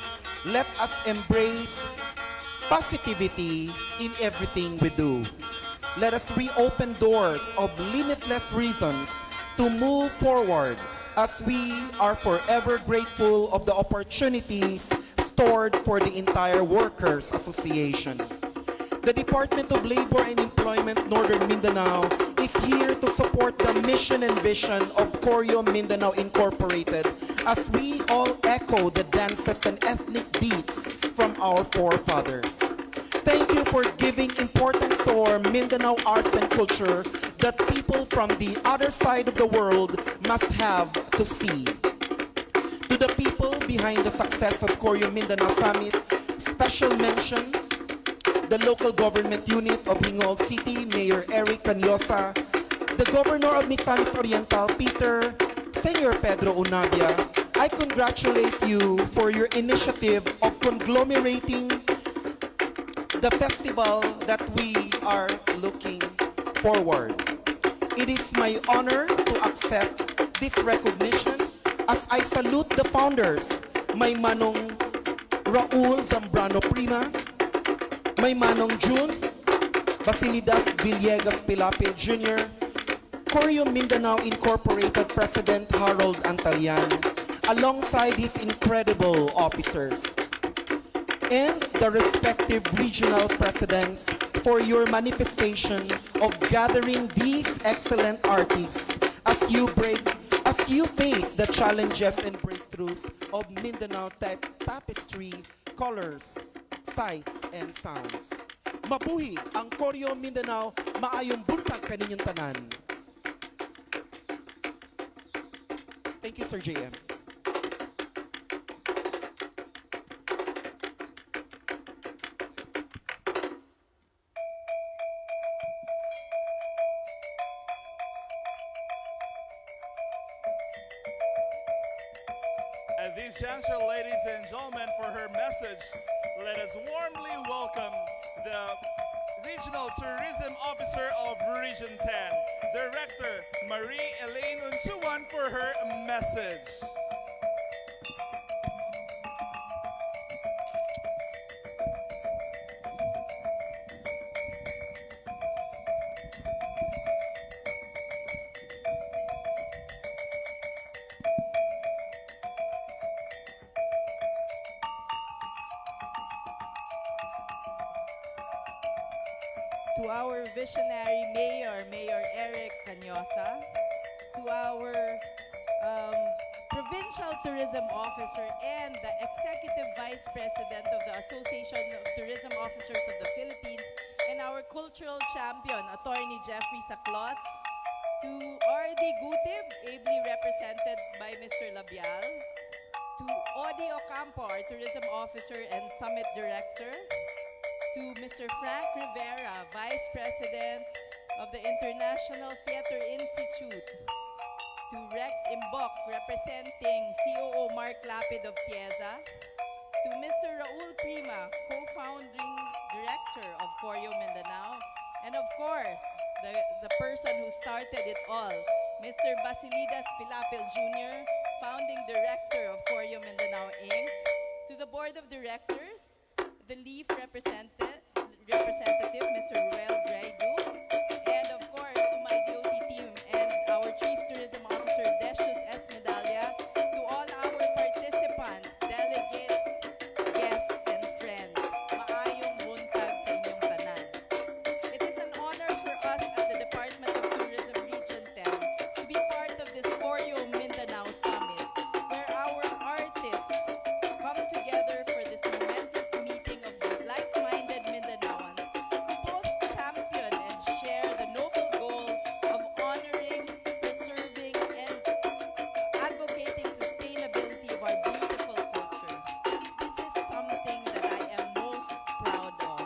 let us embrace positivity in everything we do. Let us reopen doors of limitless reasons to move forward as we are forever grateful of the opportunities stored for the entire Workers Association. The Department of Labor and Employment Northern Mindanao is here to support the mission and vision of Koryo Mindanao Incorporated as we all echo the dances and ethnic beats from our forefathers. Thank you for giving importance to our Mindanao arts and culture that people from the other side of the world must have to see. To the people behind the success of Koryo Mindanao Summit, special mention, the local government unit of Hingoog City, Mayor Eric Canyosa, the Governor of Misamis Oriental, Peter, Senyor Pedro Unabia. I congratulate you for your initiative of conglomerating the festival that we are looking forward. It is my honor to accept this recognition as I salute the founders, my Manong Raul Zambrano Prima, my Manong June, Basilidas Villegas Pilape Jr., Koryo Mindanao Incorporated President Harold Antalian, alongside his incredible officers, and the respective regional presidents for your manifestation of gathering these excellent artists as you face the challenges and breakthroughs of Mindanao tapestry, colors, sights, and sounds. Mabuhi ang Koryo Mindanao, maayong buntag kaninyong tanan. Thank you, Sir JM. At this juncture, ladies and gentlemen, for her message, let us warmly welcome the Regional Tourism Officer of Region 10, Director Marie-Elaine Unsuwan, for her message. To our visionary mayor, Mayor Eric Canyosa, to our provincial tourism officer and the executive vice president of the Association of Tourism Officers of the Philippines, and our cultural champion, Attorney Jeffrey Saclot, to R.D. Gutib, ably represented by Mr. Labial, to Odi Ocampo, our tourism officer and summit director, to Mr. Frank Rivera, Vice President of the International Theater Institute, to Rex Imbok, representing COO Mark Lapid of TIEZA, to Mr. Raul Prima, co-founding director of Koryo Mindanao, and of course, the person who started it all, Mr. Basilidas Pilapil Jr., founding director of Koryo Mindanao Inc., to the board of directors, the LEAF representative, Mr. Ruel Graidu, and of course, to my DOT team and our Chief Tourism Officer, Decius S. Medalla, to all our participants, delegates, guests, and friends. Maayong buntag sa inyong tanan. It is an honor for us at the Department of Tourism Region 10 to be part of this Koryo Mindanao Summit, where our artists come together for this momentous meeting of like-minded Mindanaoans who both champion and share the noble goal of honoring, preserving, and advocating sustainability of our beautiful culture. This is something that I am most proud of.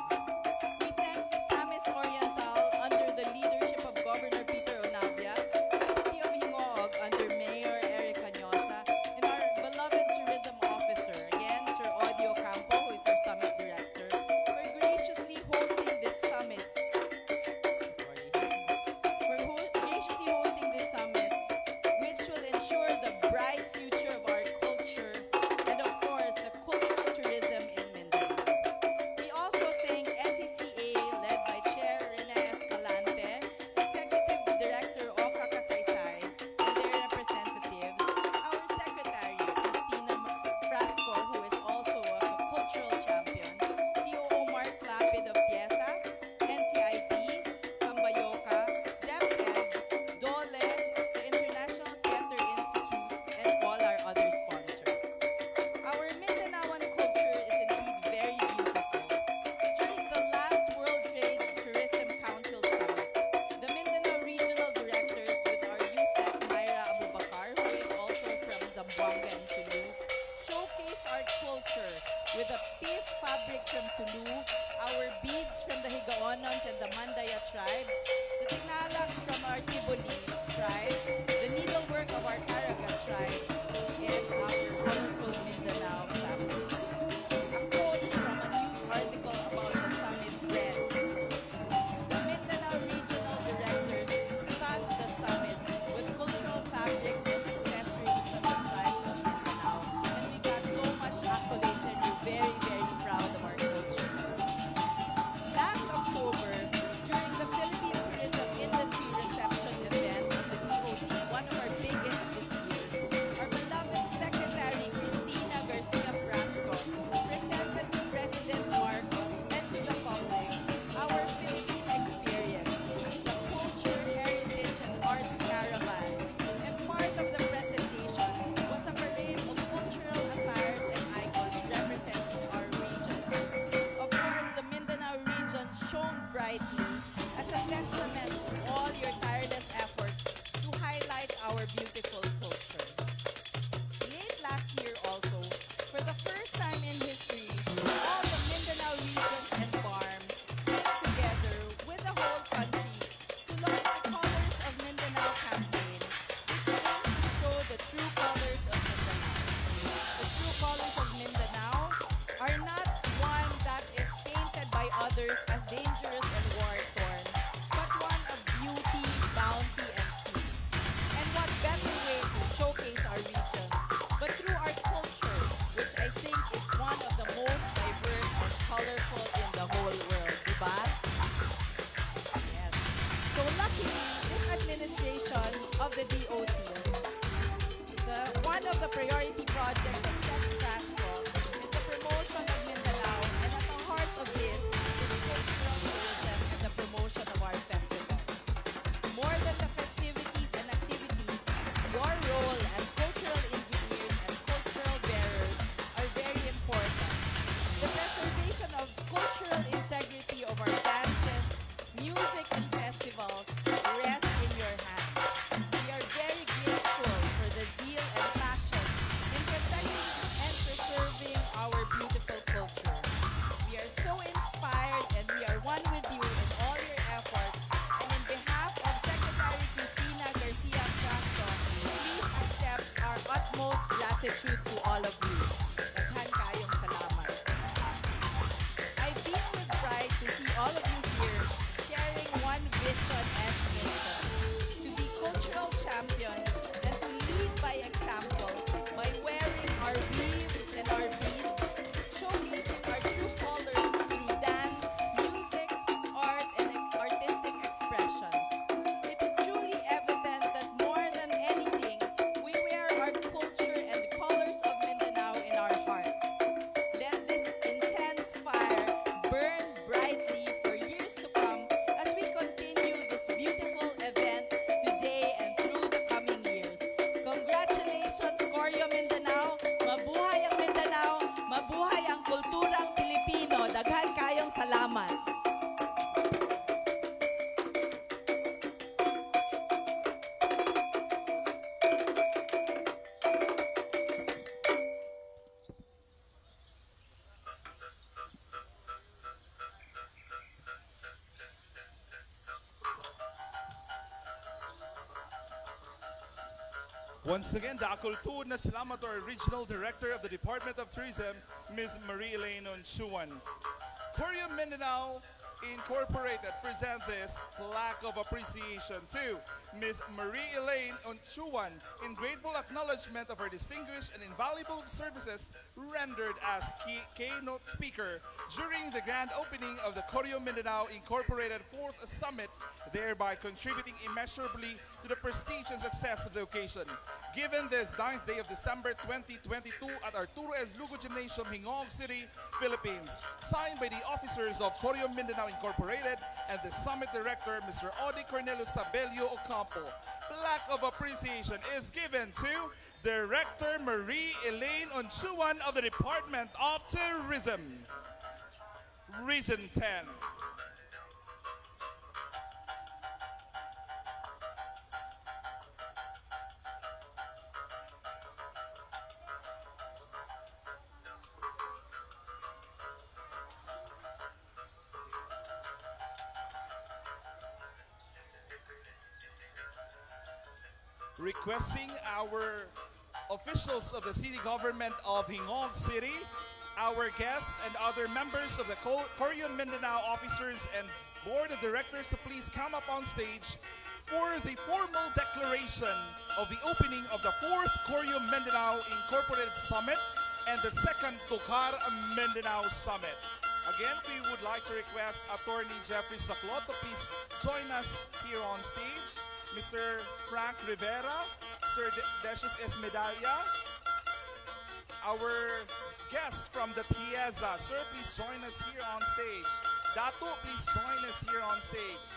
We thank Misamis Oriental under the leadership of Governor Peter Onabia, the City of Hingoog under Mayor Eric Cañosa, and our beloved tourism officer, again, Sir Audio Campo, who is our summit director, for graciously hosting this summit. Graciously hosting this summit, which will ensure the bright future of our culture and, of course, the cultural tourism in Mindanao. We also thank NCCA, led by Chair Rene Escalante, Executive Director Oka Kasaysay, and their representatives, our Secretary, Christina Frasco, who is also a cultural champion, COO Mark Lapid of TIEZA, NCIP, Cambayoca, DepEd, DOLE, the International Theater Institute, and all our other sponsors. Our Mindanaoan culture is indeed very beautiful. During the last World Trade Tourism Council Summit, the Mindanao Regional Directors with our USEC Myra Abubakar, who is also from Zamboanga and Sulu, showcased our culture with a peace fabric from Sulu, our beads from the Higaonons and the Mandaya tribe, the tinalak from our Tiboli tribe, the needlework of our Caraga tribe, and our colorful Mindanao fabric. A quote from a news article about the summit read, "The Mindanao Regional Directors stunned the summit with cultural fabrics and accessories from the tribes of Mindanao, and we got so much accolades and we're very, very proud of our culture." Last October, during the Philippine Tourism Industry Reception event in the DOT, one of our biggest this year, our beloved Secretary Cristina Garcia Frasco presented to President Marcos and to the public our Philippine experience, the culture, heritage, and arts caravan. And part of the presentation was a parade of cultural attires and icons representing our region. Of course, the Mindanao region shone brightly as a testament to all your tireless efforts to highlight our beautiful culture. Late last year also, for the first time in history, all the Mindanao regions and farms came together with the whole country to launch the Colors of Mindanao campaign, which aims to show the true colors of Mindanao. The true colors of Mindanao are not one that is painted by others as dangerous and war-torn, but one of beauty, bounty, and peace. And what better way to showcase our region but through our culture, which I think is one of the most diverse and colorful in the whole world, diba? Yes. So luckily, this administration of the DOT, one of the priority projects of Sec Frasco is the promotion of Mindanao, and at the heart of this is cultural tourism and the promotion of our festival. More than the festivities and activities, your role as cultural engineers and cultural bearers are very important. The preservation of cultural integrity of our dances, music, and festivals rests in your hands. We are very grateful for the zeal and passion in protecting gratitude to all of you. Daghan kayong salamat. I beam with pride to see all of you here sharing one vision and mission: to be cultural champions and to lead by example by wearing our weaves and our beads, showcasing our true colors through dance, music, art, and artistic expressions. It is truly evident that more than anything, we wear our culture and the colors of Mindanao in our hearts. Let this intense fire burn brightly for years to come as we continue this beautiful event today and through the coming years. Congratulations, Koryo Mindanao! Mabuhay ang Mindanao! Mabuhay ang kulturang Pilipino! Daghan kayong salamat! Once again, Dakultud na salamat to our Regional Director of the Department of Tourism, Ms. Marie-Elaine Onchuan. Koryo Mindanao Incorporated present this plaque of appreciation to Ms. Marie-Elaine Onchuan in grateful acknowledgement of her distinguished and invaluable services rendered as keynote speaker during the grand opening of the Koryo Mindanao Incorporated 4th Summit, thereby contributing immeasurably to the prestige and success of the occasion. Given this 9th day of December 2022 at Arturo S. Lugo Gymnasium, Hingog City, Philippines, signed by the officers of Koryo Mindanao Incorporated and the Summit Director, Mr. Odi Cornelio Sabelio Ocampo. Plaque of appreciation is given to Director Marie-Elaine Onchuan of the Department of Tourism, Region 10. Requesting our officials of the city government of Hingog City, our guests, and other members of the Koryo Mindanao officers and board of directors to please come up on stage for the formal declaration of the opening of the 4th Koryo Mindanao Incorporated Summit and the 2nd Tukar Mindanao Summit. Again, we would like to request Attorney Jeffrey Saclot to please join us here on stage. Mr. Frank Rivera, Sir Decius Esmedalla, our guest from the Tieza. Sir, please join us here on stage. Dato, please join us here on stage.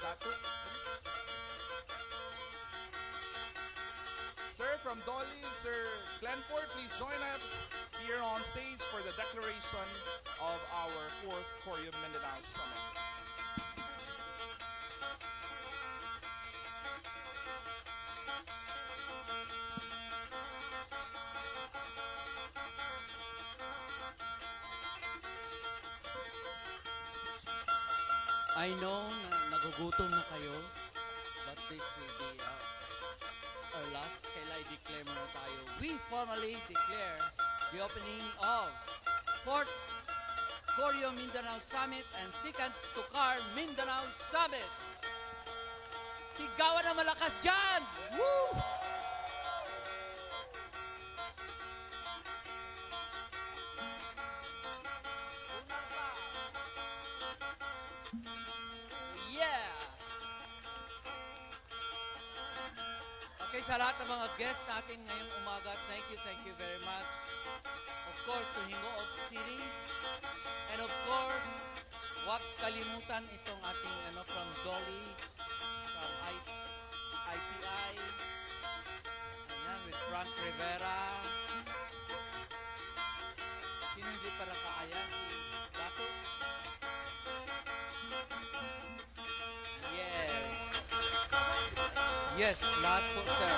Dato, please. Sir, from Dolly, Sir Glenford, please join us here on stage for the declaration of our 4th Koryo Mindanao Summit. I know na nagugutom na kayo, but this will be our last. Kailan i-declare muna tayo. We formally declare the opening of 4th Koryo Mindanao Summit and 2nd Tukar Mindanao Summit. Sigawan na malakas dyan! Woo! Yeah! Okay, sa lahat ng mga guests natin ngayong umaga, thank you very much. Of course, to Hingog City. And of course, huwag kalimutan itong ating from Dolly, from IPI. Ayan, with Frank Rivera. Sino hindi pa nakaaya? Si Dato? Yes, lahat po, sir.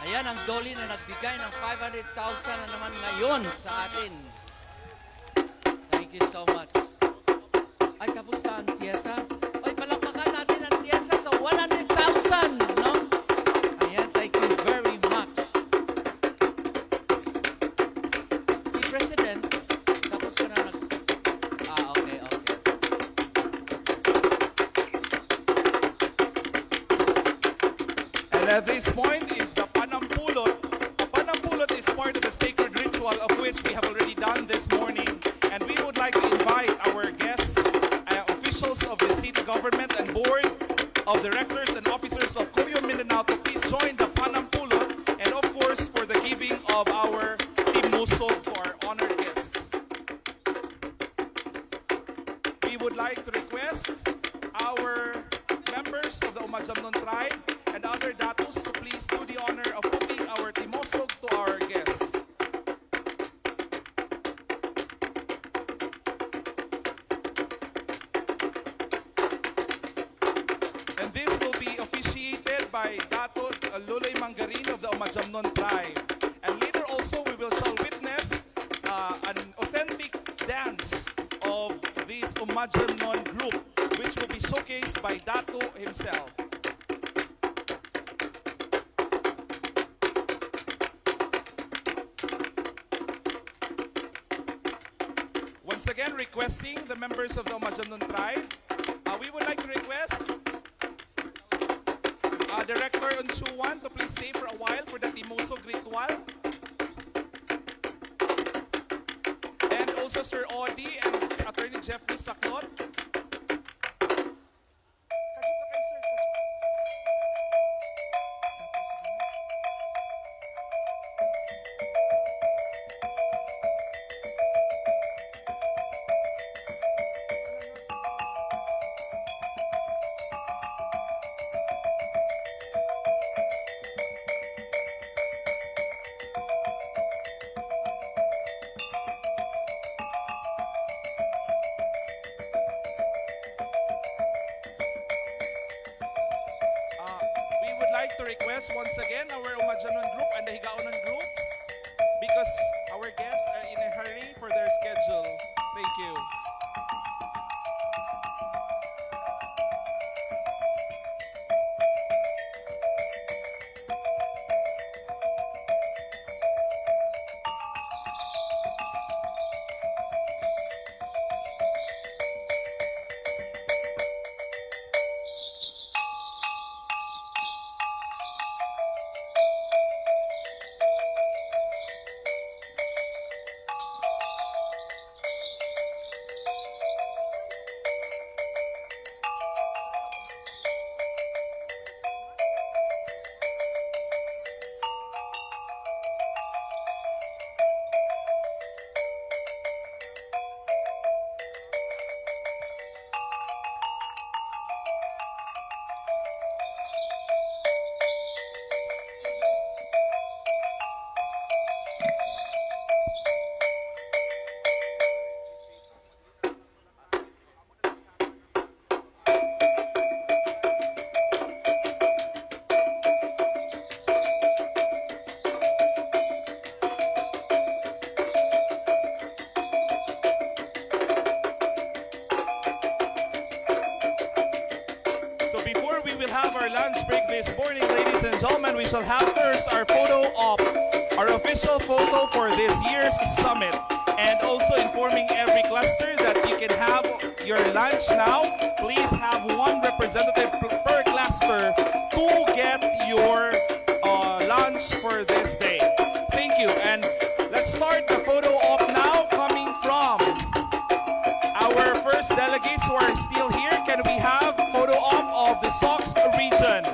Ayan, ang Dolly na nagbigay ng 500,000 na naman ngayon sa atin. Thank you so much. Ay, kamusta ang Tiesa? Ay, palakpakan natin ang Tiesa sa 100,000, no? Ayan, thank you very much. And at this point is the Panampulot. The Panampulot is part of the sacred ritual of which we have already done this morning. And we would like to invite our guests, officials of the city government and board of directors and officers of Koryo Mindanao to please join the Panampulot, and of course for the giving of our timusog to our honored guests. We would like to request our members of the Umajamnon tribe and other datus to please do the honor of putting our timosog to our guests. And this will be officiated by Dato Luloy Mangarin of the Umajamnon tribe. And later also we will shall witness an authentic dance of this Umajamnon group, which will be showcased by Dato himself. Once again, requesting the members of the Umajamnon tribe, we would like to request Director Unsuwan to please stay for a while for the Timosog ritual. And also Sir Audie and Attorney Jeffrey Saklot. We would like to request once again our Umajamnon group and the Higaonon groups, because our guests are in a hurry for their schedule. Thank you. So before we will have our lunch break this morning, ladies and gentlemen, we shall have first our photo op, our official photo for this year's summit. And also informing every cluster that you can have your lunch now. Please have one representative per cluster to get your lunch for this day. Thank you. And let's start the photo op now, coming from our first delegates who are still here. Can we have photo op of the Sox region?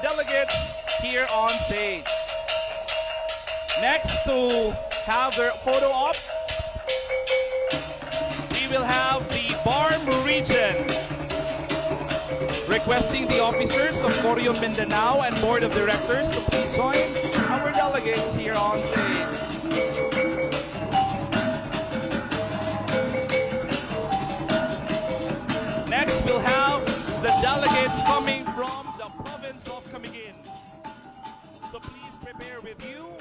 delegates here on stage. Next to have their photo op, we will have the BARM region requesting the officers of Koryo Mindanao and Board of Directors to please join our delegates here on stage. Next, we'll have the delegates coming from the province of Camiguin. So please prepare with you